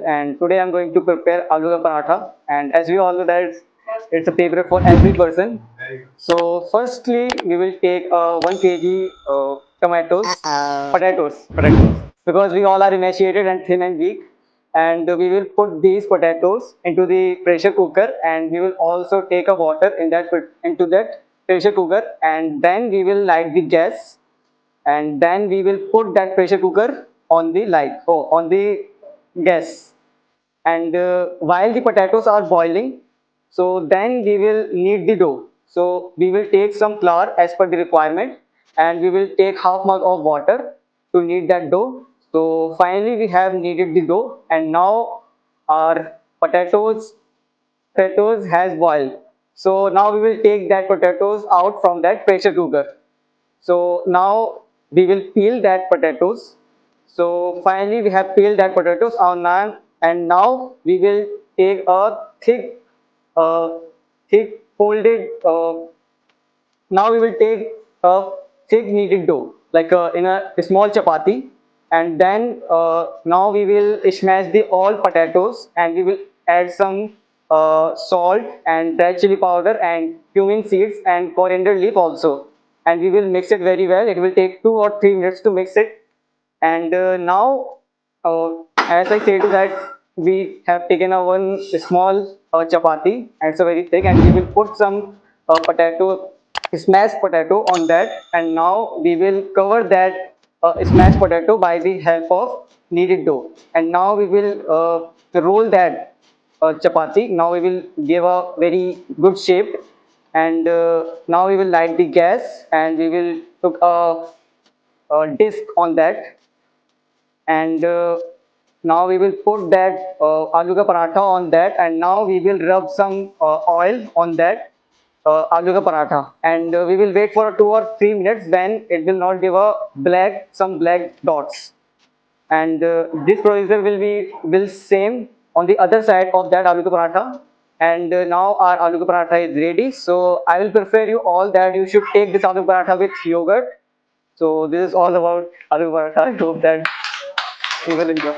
and today I'm going to prepare aloo paratha. And as we all know that it's a favorite for every person. So firstly, we will take 1 kg tomatoes, potatoes, because we all are emaciated and thin and weak. And we will put these potatoes into the pressure cooker, and we will also take a water into that pressure cooker, and then we will light the gas, and then we will put that pressure cooker on the on the gas. And while the potatoes are boiling, so then we will knead the dough. So we will take some flour as per the requirement, and we will take half mug of water to knead that dough. So finally we have kneaded the dough, and now our potatoes has boiled. So now we will take that potatoes out from that pressure cooker. So now we will peel that potatoes. So finally we have peeled that potatoes on naan, and now we will take a uh, thick folded. Now we will take a thick kneaded dough, like in a small chapati, and then now we will smash the all potatoes, and we will add some salt and red chili powder and cumin seeds and coriander leaf also, and we will mix it very well. It will take 2 or 3 minutes to mix it. And now, as I said that we have taken a one small chapati, and it's a very thick, and we will put some smashed potato on that, and now we will cover that smashed potato by the help of kneaded dough, and now we will roll that chapati. Now we will give a very good shape, and now we will light the gas, and we will put a disc on that, and now we will put that aloo ka paratha on that, and now we will rub some oil on that aloo ka paratha, and we will wait for 2 or 3 minutes. Then it will not give a some black dots, and this procedure will same on the other side of that aloo ka paratha. And now our aloo ka paratha is ready. So I will prefer you all that you should take this aloo paratha with yogurt. So this is all about aloo paratha. I hope that you will enjoy.